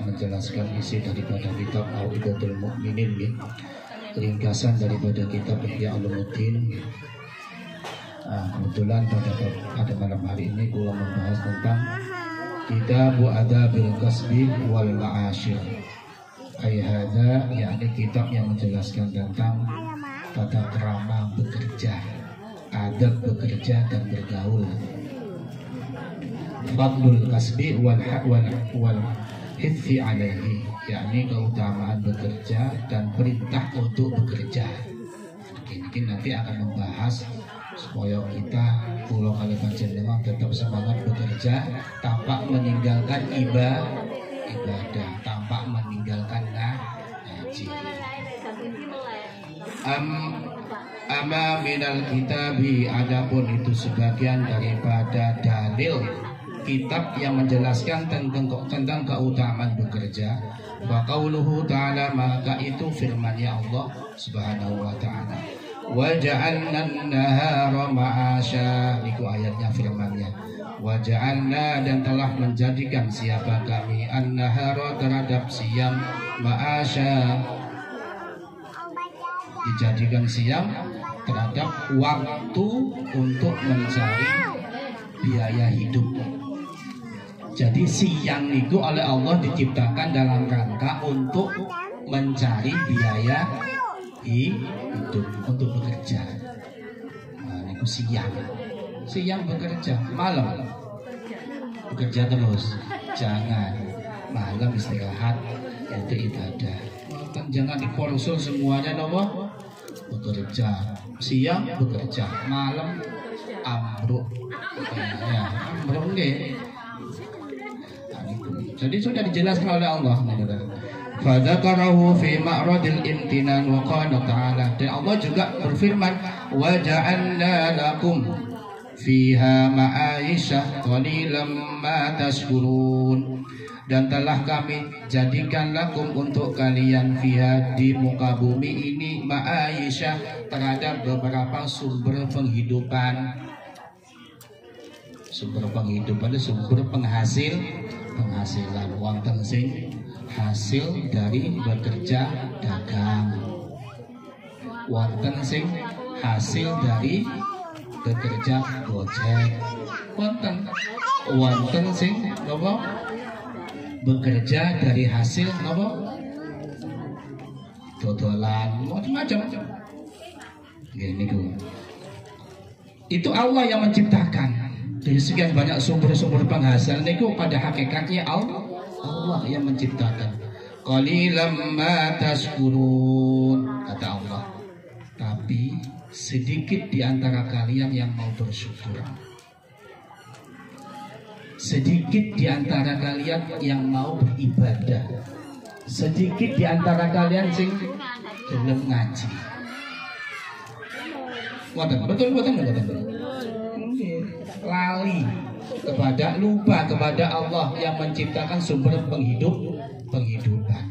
akan menjelaskan isi daripada kitab Au'idatul Mu'minin, ringkasan daripada kitab Ihya Ulumuddin. Kebetulan pada malam hari ini kula membahas tentang Kitab Adabil Kasbi wal Ma'asyir. Ayat yakni kitab yang menjelaskan tentang tata krama bekerja, adab bekerja dan bergaul. Fadlul kasbi wal hifzi alaihi, yakni keutamaan bekerja dan perintah untuk bekerja. Mungkin nanti akan membahas supaya kita pulau kali panjenengan tetap semangat bekerja tanpa meninggalkan ibadah, tanpa meninggalkan ngaji. Ama minal kitabi, adapun itu sebagian daripada dalil kitab yang menjelaskan tentang keutamaan bekerja. Wa qauluhu ta'ala, maka itu firman-Nya Allah Subhanahu wa ta'ala. Wa ja'alna an-nahara ma'asya, itu ayatnya firman-Nya. Wa ja'alna, dan telah menjadikan siapa kami, an-nahara terhadap siang, ma'asya dijadikan siang terhadap waktu untuk mencari biaya hidup. Jadi siang itu oleh Allah diciptakan dalam rangka untuk mencari biaya hidup, untuk bekerja. Nah, itu siang bekerja, malam bekerja terus. Jangan, malam istirahat, itu ibadah. Jangan dikonsul semuanya nopo bekerja, siang bekerja, malam ambruk. Ambruk nggih. Jadi sudah dijelaskan oleh Allah. Fadzakarahu fi ma'radil imtinan wa qala ta'ala. Dan Allah juga berfirman, wa ja'alna lakum fiha ma'aisha qalilan ma tashkurun. Dan telah kami jadikan lakum untuk kalian fiha, di muka bumi ini, ma'aisha terhadap beberapa sumber penghidupan. Sumber penghidupan itu sumber penghasilan, wonten sing hasil dari bekerja dagang, wonten sing hasil dari bekerja gojek, wonten sing napa bekerja dari hasil napa dodolan, macam-macam. Gini itu Allah yang menciptakan. Dari sekian banyak sumber-sumber penghasilan itu pada hakikatnya Allah yang menciptakan. Qalilan ma tashkurun, kata Allah. Tapi sedikit di antara kalian yang mau bersyukur. Sedikit di antara kalian yang mau beribadah. Sedikit di antara kalian sing gelem ngaji. Betul. Lali kepada, lupa kepada Allah yang menciptakan sumber penghidupan.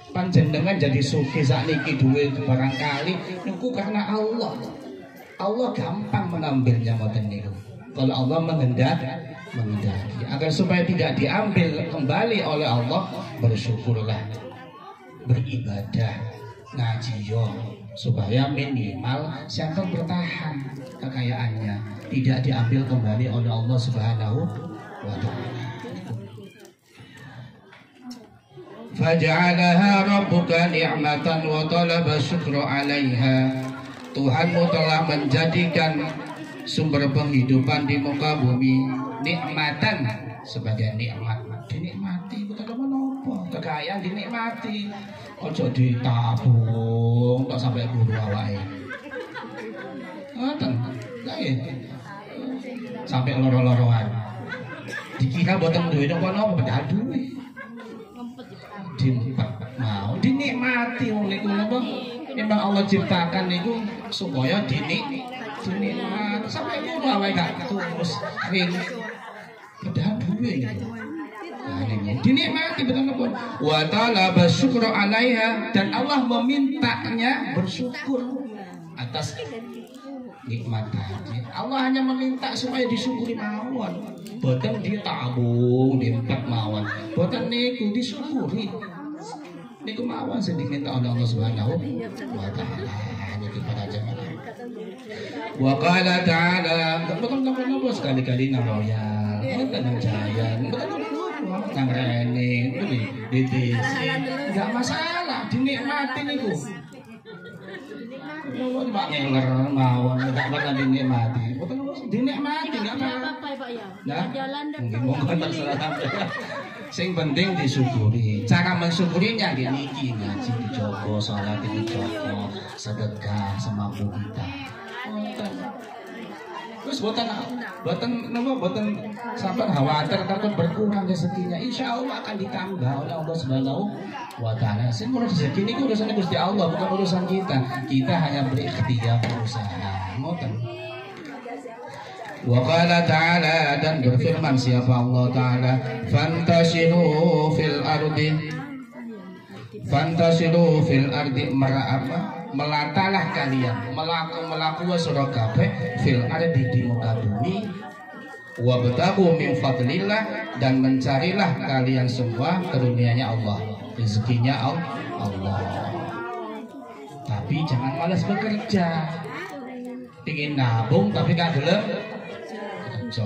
Panjenengan jadi sugih sakniki duwe barangkali niku karena Allah. Allah gampang mengambilnya ngoten niku. Kalau Allah menghendaki, agar supaya tidak diambil kembali oleh Allah, bersyukurlah, beribadah, ngaji yo, supaya minimal sampai bertahan kekayaannya, tidak diambil kembali oleh Allah Subhanahu wa ta'ala. Faja'alaha rabbuka ni'matan wa talaba syukra 'alaiha. Tuhanmu telah menjadikan sumber penghidupan di muka bumi nikmatan, sebagai nikmat. Dinikmati, bukan apa-apa. Kekayaan dinikmati. Ojo ditabung tak sampai buru awake. Ngoten. Sampai loro-loroan. Dikira boten duwe napa-napa, padahal duwe. Dimpet mau dinikmati oleh napa? Memang Allah ciptakan niku supaya dinikmati sampai buru awake gak terus kering. Padahal duwe gitu. Dinikmati betul betul. Wa talaba syukra 'alaiha, dan Allah memintanya bersyukur atas nikmat tadi. Allah hanya meminta supaya disyukuri mawon. Boten ditabung, diempat mawon. Boten niku disyukuri. Niku mawon sing diminta oleh Allah Subhanahu wa taala. Niku para jemaah. Wa qala ta'ala, boten napa sekali-kali nang royal, boten nang jaya, nang rene, di desa. Enggak masalah, dinikmati niku. Mau mak ngeler mawon enggak bakal dinikmati. Boten dinikmati enggak apa-apa Pak ya. Nah, mungkin terserah sampeyan. Sing penting disyukuri. Cara mensyukurinya gini iki ngaji dijogo, salat dijogo, sedekah semampu kita. Terus boten sampai khawatir takut berkurang rezekinya. Insya Allah akan ditambah oleh Allah Subhanahu wa taala. Sing rezeki niku urusan Gusti Allah, bukan urusan kita. Kita hanya berikhtiar berusaha. Ngoten. Wa qala ta'ala, dan berfirman siapa Allah taala, fantasiru fil ardi melatalah kalian, melaku surah kabeh fil ardi di muka bumi, wabtagu min fadlillah, dan mencarilah kalian semua karunia-Nya Allah, rezekinya Allah. Tapi jangan malas bekerja. Ingin nabung tapi gak gelem kerja.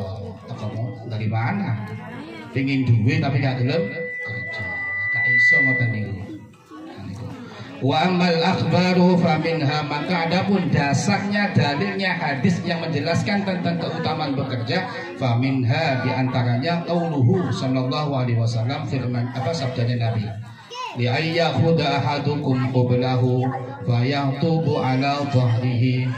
Kamu dari mana? Ingin duit tapi gak gelem kerja. Gak iso ngoten niku. Wa amal akhbaru faminha, maka adapun dasarnya, dalilnya hadis yang menjelaskan tentang keutamaan bekerja, faminha diantaranya qauluhu sallallahu alaihi wasallam, firman sabdanya Nabi, li ayyakhudha ahadukum qublahu fayatubu ala dhahrihi.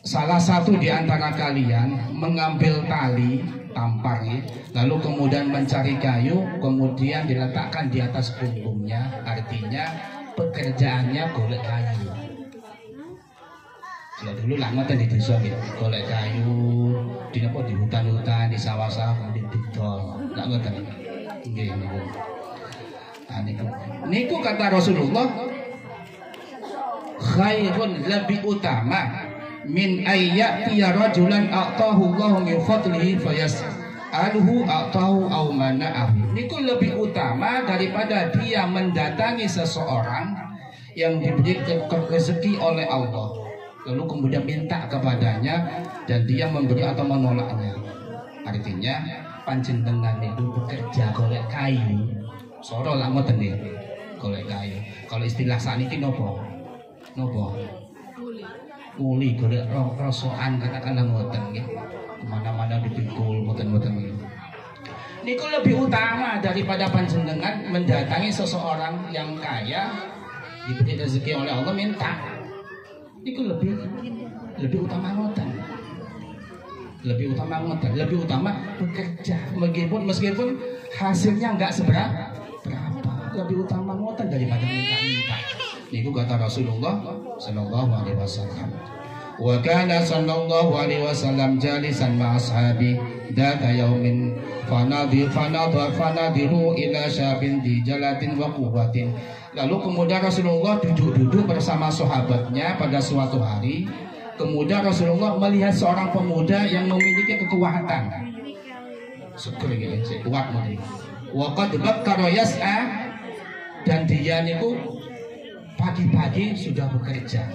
Salah satu di antara kalian mengambil tali tampar, lalu kemudian mencari kayu, kemudian diletakkan di atas punggungnya. Artinya pekerjaannya golek kayu. Kalau dulu lah ngoten di desa gitu, golek kayu di hutan-hutan, di sawah-sawah, di didol. Enggak ngoten. Nggih niku. Niku kata Rasulullah, khairun, lebih utama min ayyati rajulan a'tahu Allahu min fadlihi fayas'aluhu a'tahu aw mana'ahu. Niku lebih utama daripada dia mendatangi seseorang yang diberi rezeki oleh Allah, lalu kemudian minta kepadanya dan dia memberi atau menolaknya. Artinya panjenengan itu bekerja golek kayu. Soro lah ngoten nggih. Golek kayu. Kalau istilah sakniki nopo? Kuli golek rosokan, katakanlah ngoten nggih. Kemana-mana dipikul ngoten-ngoten nggih. Niku lebih utama daripada panjenengan mendatangi seseorang yang kaya diberi rezeki oleh Allah minta. Niku lebih utama ngoten. Lebih utama bekerja, meskipun hasilnya enggak seberapa. Lebih utama ngoten daripada minta-minta. Niku kata Rasulullah sallallahu alaihi wasallam. Wa kana sallallahu alaihi wasallam jalisan ma ashabi data yaumin fanadiru ila syabin di jalatin wa quwwatin. Lalu kemudian Rasulullah duduk-duduk bersama sahabatnya pada suatu hari. Kemudian Rasulullah melihat seorang pemuda yang memiliki kekuatan. Syukur ya, kuat mungkin. Wa qad bakkara yas'a, dan dia niku pagi-pagi sudah bekerja.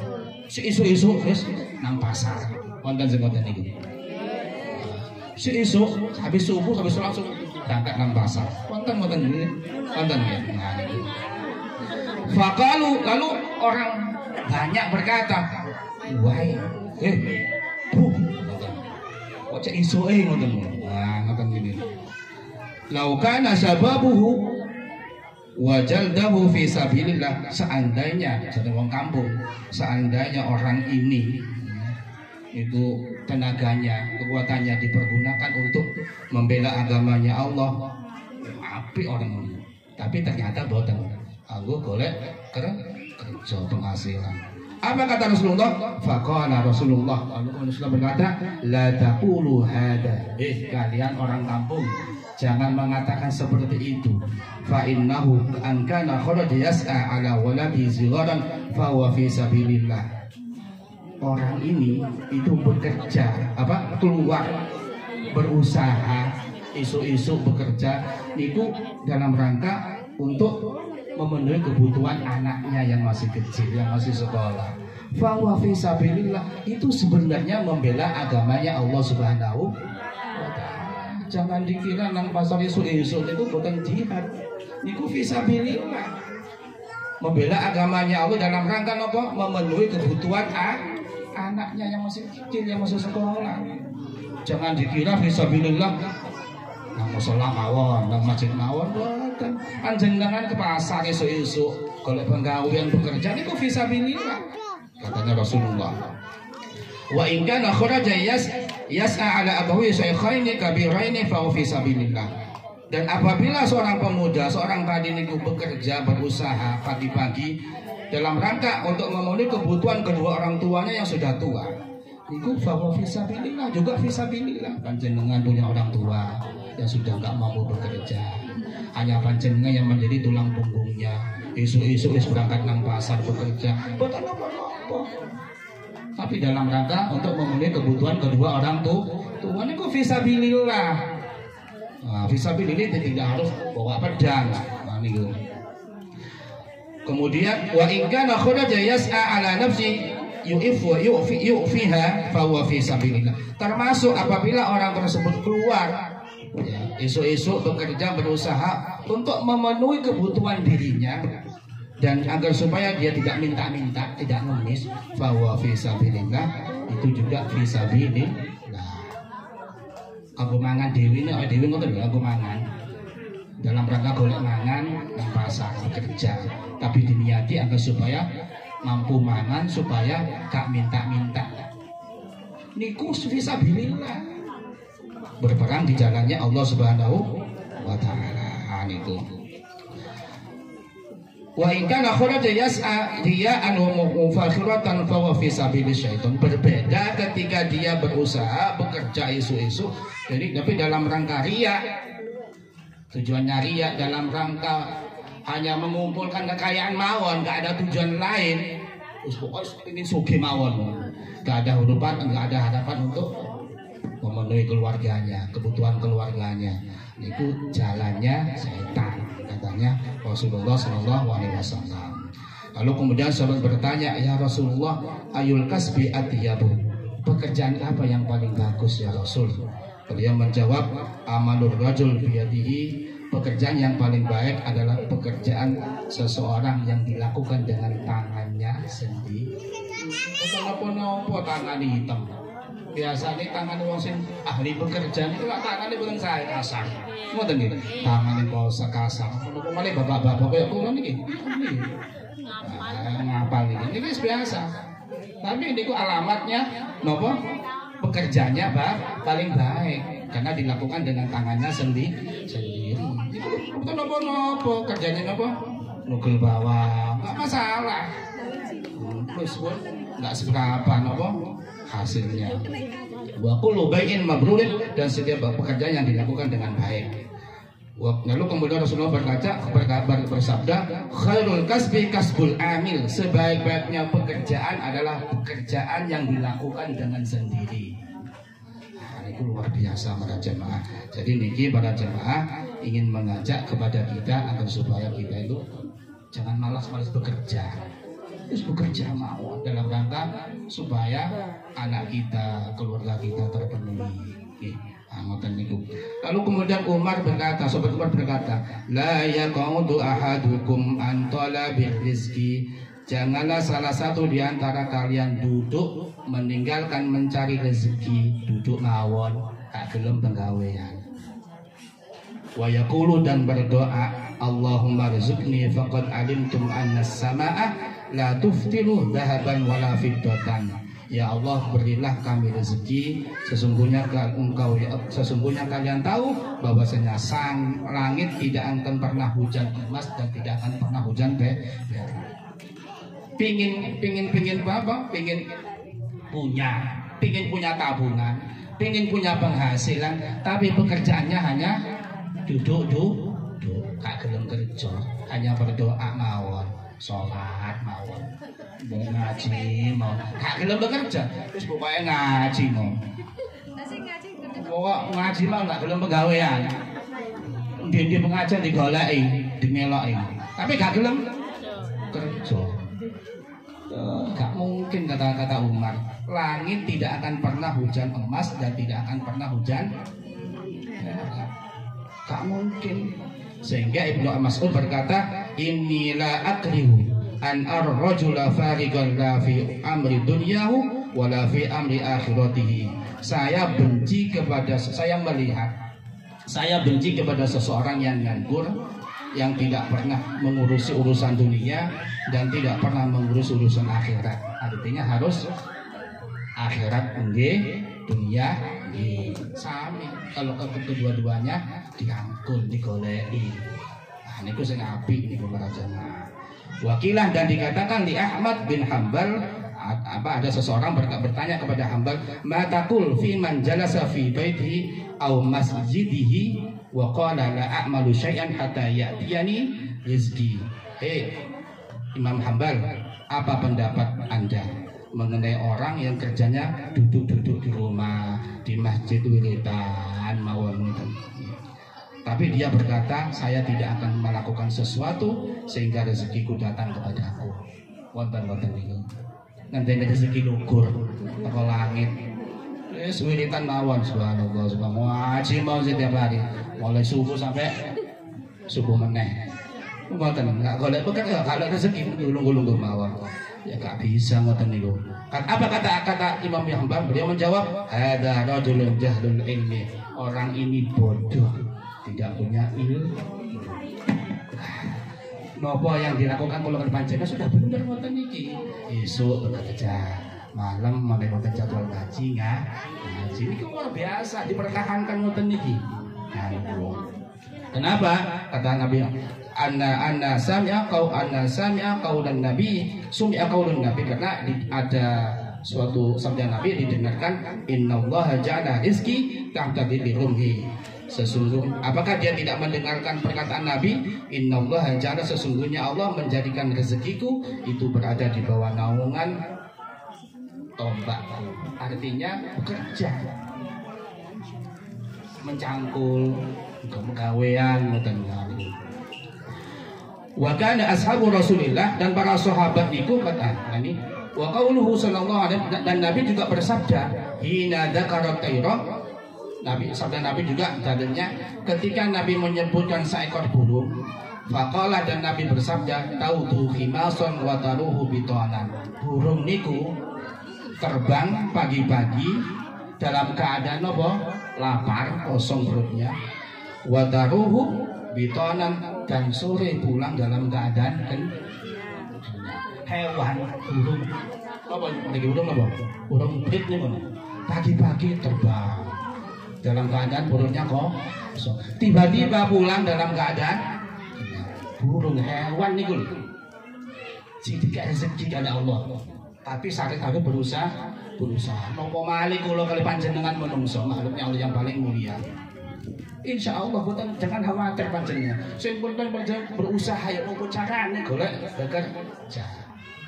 Isu-isu wis nang pasar. Wonten sing ngoten niku. Isu habis subuh langsung berangkat nang pasar. Wonten nggih. Nah niku. Faqalu, lalu orang banyak berkata, "Wahai, kok cek isu ngoten." Nah, ngoten ngene. Laukana sababuhu wajaldahu fi sabilillah, seandainya jadi wong kampung, seandainya orang ini itu tenaganya, kekuatannya dipergunakan untuk membela agamanya Allah, apik orang ini. Tapi ternyata boten, aku golek kerja penghasilan. Apa kata Rasulullah? Faqala Rasulullah, lalu Rasulullah berkata, la taqulu hada, kalian orang kampung jangan mengatakan seperti itu. Fa innahu an kana kharaja yas'a ala waladi zigharan fa huwa fi sabilillah. orang ini itu bekerja keluar berusaha isu-isu bekerja itu dalam rangka untuk memenuhi kebutuhan anaknya yang masih kecil, yang masih sekolah. Fahuwa fi sabilillah, itu sebenarnya membela agamanya Allah Subhanahu wa ta'ala. Jangan dikira nang pasar isu-isu itu bukan jihad. Itu fi sabilillah. Membela agamanya Allah dalam rangka apa? Memenuhi kebutuhan anaknya yang masih kecil, yang masih sekolah. Jangan dikira fisabilillah nang musala mawon, nang masjid mawon, boten. Panjenengan ke pasar esuk-esuk golek penggawean bekerja niku fisabilillah. Katanya Rasulullah. Wa in kana kharaja yas'a ala abawi shaykhaini kabiraini fa fisabilillah. Dan apabila seorang pemuda, seorang tadi niku bekerja, berusaha pagi-pagi dalam rangka untuk memenuhi kebutuhan kedua orang tuanya yang sudah tua, itu bahwa fisabilillah, juga fisabilillah. Panjenengan punya orang tua yang sudah nggak mampu bekerja, hanya panjenengan yang menjadi tulang punggungnya. Isu-isu berangkat nang pasar bekerja, bukan apa-apa. Tapi dalam rangka untuk memenuhi kebutuhan kedua orang tua, itu fisabilillah. Nah, fisabilillah tidak harus bawa pedang. Nah, niku. Kemudian wa in kana kharaja yas'a ala nafsi yu'fiha fa huwa fi sabilillah. Termasuk apabila orang tersebut keluar ya, esok-esok bekerja berusaha untuk memenuhi kebutuhan dirinya dan agar supaya dia tidak minta-minta, tidak ngemis, fa huwa fi sabilillah, itu juga fi sabilillah. Aku mangan dewi ngoten lho, aku mangan dalam rangka golek mangan nang pasar bekerja, tapi diniati agar supaya mampu mangan, supaya gak minta-minta. Niku fisabilillah, berperang di jalannya Allah Subhanahu wa ta'ala. Niku wa in kana kharaja yas'a riya'an wa mufakhiratan fa huwa fi sabilis syaitan. Berbeda ketika dia berusaha bekerja isu-isu tapi dalam rangka riya. Tujuannya riya dalam rangka hanya mengumpulkan kekayaan mawon, gak ada tujuan lain. Pokoknya ingin sugih mawon, gak ada harapan, gak ada harapan untuk memenuhi keluarganya, kebutuhan keluarganya. Itu jalannya setan, katanya Rasulullah SAW. Lalu kemudian sahabat bertanya, ya Rasulullah, ayul kasbi atyabu, pekerjaan apa yang paling bagus ya Rasul? Beliau menjawab, amalur rajul biyadihi, pekerjaan yang paling baik adalah pekerjaan seseorang yang dilakukan dengan tangannya sendiri. Apa-apa tangan hitam. Biasanya tangan wong sing ahli bekerja itu lah tangannya bukan saya kasar. Ngoten nggih. Tangannya posa kasar. Menapa malih bapak-bapak kaya kula niki. Ngapal iki. Ini biasa. Tapi niku alamatnya napa? Pekerjanya paling baik karena dilakukan dengan tangannya sendiri. Itu nopo kerjanya nopo? Nugel bawah, nggak masalah. Terus pun nggak seberapa nopo hasilnya. Wa kullu bai'in mabrurin, dan setiap pekerjaan yang dilakukan dengan baik. Lalu kemudian Rasulullah bersabda, khairul kasbi kasbul amil, sebaik-baiknya pekerjaan adalah pekerjaan yang dilakukan dengan sendiri. Nah, ini luar biasa para jemaah. Jadi niki para jemaah ingin mengajak kepada kita agar supaya kita itu jangan malas-malas bekerja. Terus bekerja mau dalam rangka supaya anak kita, keluarga kita terpenuhi. Lalu kemudian sahabat Umar berkata, la yaqudu ahadukum an talabil rizki, janganlah salah satu di antara kalian duduk meninggalkan mencari rezeki, duduk mawon tak gelem penggawean. Wa yaqulu, dan berdoa, Allahumma rizqni faqad alimtum anna as-samaa'a la tuftiru dhahaban wala fiddatan. Ya Allah, berilah kami rezeki. Sesungguhnya kalian tahu bahwasanya sang langit tidak akan pernah hujan emas dan tidak akan pernah hujan perak. Pingin apa? Pingin punya tabungan, pingin punya penghasilan, tapi pekerjaannya hanya duduk, gak gelem kerja, hanya berdoa mawon, sholat mawon. ngaji mau gak gelem bekerja terus pokoknya ngaji mau pokok ngaji mau gak gelem pegawaian di pengajian digoleki dimeloki tapi gak gelem kerja. Gak mungkin kata-kata Umar, langit tidak akan pernah hujan emas dan tidak akan pernah hujan gak mungkin. Sehingga Ibnu Mas'ud berkata, inilah akrihu an ar-rajula farigan la fi amri dunyahu wa la fi amri akhiratihi. Saya benci kepada seseorang yang nganggur, yang tidak pernah mengurusi urusan dunia dan tidak pernah mengurus urusan akhirat. Artinya harus akhirat nggih, dunia nggih. Sami kalau kedua-duanya dirangkul, digoleki. Nah niku sing apik niku para jamaah. Wakilah dan dikatakan di Ahmad bin Hanbal ada seseorang bertanya kepada Hanbal, "Matakul fi man jalasa fi baitihi aw masjidihi wa qala la a'malu syai'an hatta ya'tiyani rizqi." Imam Hanbal, apa pendapat Anda mengenai orang yang kerjanya duduk-duduk di rumah, di masjid wiridan mawon, tapi dia berkata, saya tidak akan melakukan sesuatu sehingga rezekiku datang kepadaku. Wonten-wonten niku. Nanti rezeki lugur teko langit. Wis wiritan mawon, subhanallah, subhanallah. Ngaji mau setiap hari, mulai subuh sampai subuh meneh. Mboten enggak golek pekerja, kalau rezeki nulung-nulung mawon. Ya gak bisa ngoten niku. Apa kata Imam Hanbal? Beliau menjawab, hadza rajulun jahlul ilmi. Orang ini bodoh, tidak punya ilmu. Nopo yang dilakukan oleh panjenengan sudah benar ngoten niki. Esuk bekerja, malam mulai ngoten jadwal ngaji ngaji niki luar biasa dipertahankan ngoten niki. Kenapa? Kata Nabi, anna sami'a qaulan nabi sumi'a qaulun nabi, karena ada suatu sabda Nabi didengarkan, innallaha ja'ala rizqi tahta dhilli rumhi. Sesungguhnya, apakah dia tidak mendengarkan perkataan Nabi, innallaha ja'ala, sesungguhnya Allah menjadikan rezekiku itu berada di bawah naungan tombak. Artinya bekerja, mencangkul, kemegawean, ngoten. Wa kana ashabu Rasulillah, dan para sahabat niku kata ini wa qauluhu sallallahu alaihi, dan Nabi juga bersabda hina dzakara tayra. Sabda Nabi juga dalilnya ketika Nabi menyebutkan seekor burung, faqala, dan Nabi bersabda tautu khimason wa taruhu bitanan. Burung niku terbang pagi-pagi dalam keadaan apa? Lapar, kosong perutnya. Wa taruhu bitanan, dan sore pulang dalam keadaan hewan burung apa lagi burung apa burung pit nih mana pagi-pagi terbang dalam keadaan burungnya kosong, tiba-tiba pulang dalam keadaan burung hewan nih gue jadi rezeki ada Allah, tapi sakit aku berusaha nopo malih kula kali panjenengan menungso makhluknya Allah yang paling mulia. Insya Allah jangan khawatir panjenengan. Sing penting panjenengan berusaha ya nopo carane golek bekerja.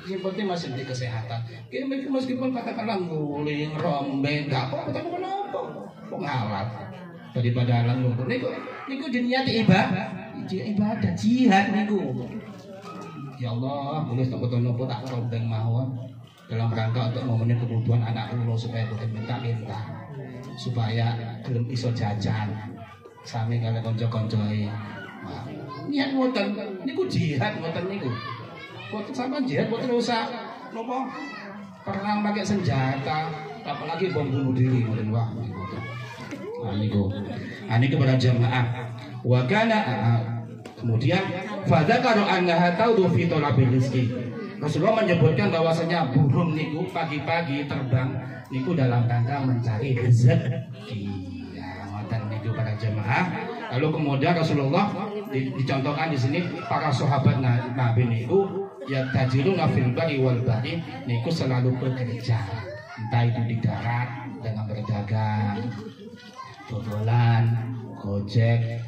Yang penting masih di kesehatan. Kita meskipun katakanlah nguling, rombeng, enggak apa-apa, tapi kenapa? Penghalat daripada alang nguling. Niku diniati ibadah jihad niku. Ya Allah, boleh nopo tak rombeng mawon dalam rangka untuk memenuhi kebutuhan anak kula supaya boten minta-minta, supaya belum iso jajan. Sami kalian konco-koncoe. Niat ngoten niku jihad ngoten niku. Boten sampean jihad boten usah napa perang pakai senjata, apalagi bom bunuh diri ngoten wah niku. Niku para jamaah. Wa kana kemudian fadzakaru annaha taudu fi talabil rizqi. Rasulullah menyebutkan bahwasanya burung niku pagi-pagi terbang niku dalam rangka mencari rezeki. Para jemaah. Lalu kemudian Rasulullah dicontohkan di sini para sahabat Nabi niku ya tajiruna fil bari wal bahri niku selalu bekerja, entah itu di darat dengan berdagang, dodolan, gojek,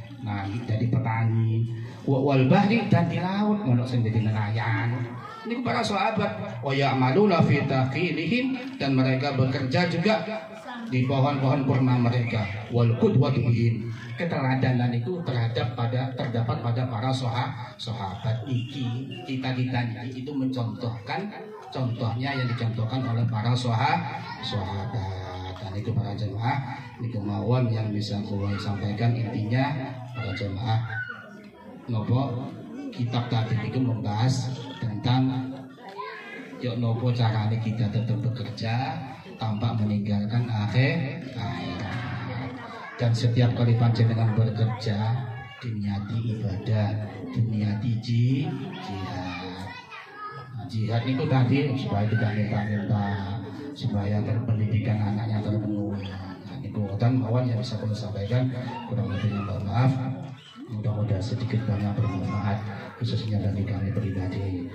jadi petani, wal bahri, dan di laut monok sing dadi nelayan. Ini para sahabat, wa ya'maluna fi taqilihim, dan mereka bekerja juga di pohon-pohon kurma mereka. Wal qudwatu bihim, keteladanan itu terdapat pada para sahabat. Kita itu mencontohkan, contohnya yang dicontohkan oleh para sahabat. Dan itu para jemaah, ini kemauan yang bisa saya sampaikan. Intinya para jemaah, nopo kitab tadi itu membahas tentang yuk nopo caranya kita tetap bekerja tanpa meninggalkan akhirat. Dan setiap kali panjenengan bekerja, diniati ibadah, diniati jihad. Jihad itu tadi supaya tidak minta-minta, supaya pendidikan anaknya terpenuhi. Itu dan kawan yang bisa saya sampaikan, kurang lebihnya mohon maaf. Mudah-mudahan sedikit banyak bermanfaat, khususnya bagi kami pribadi.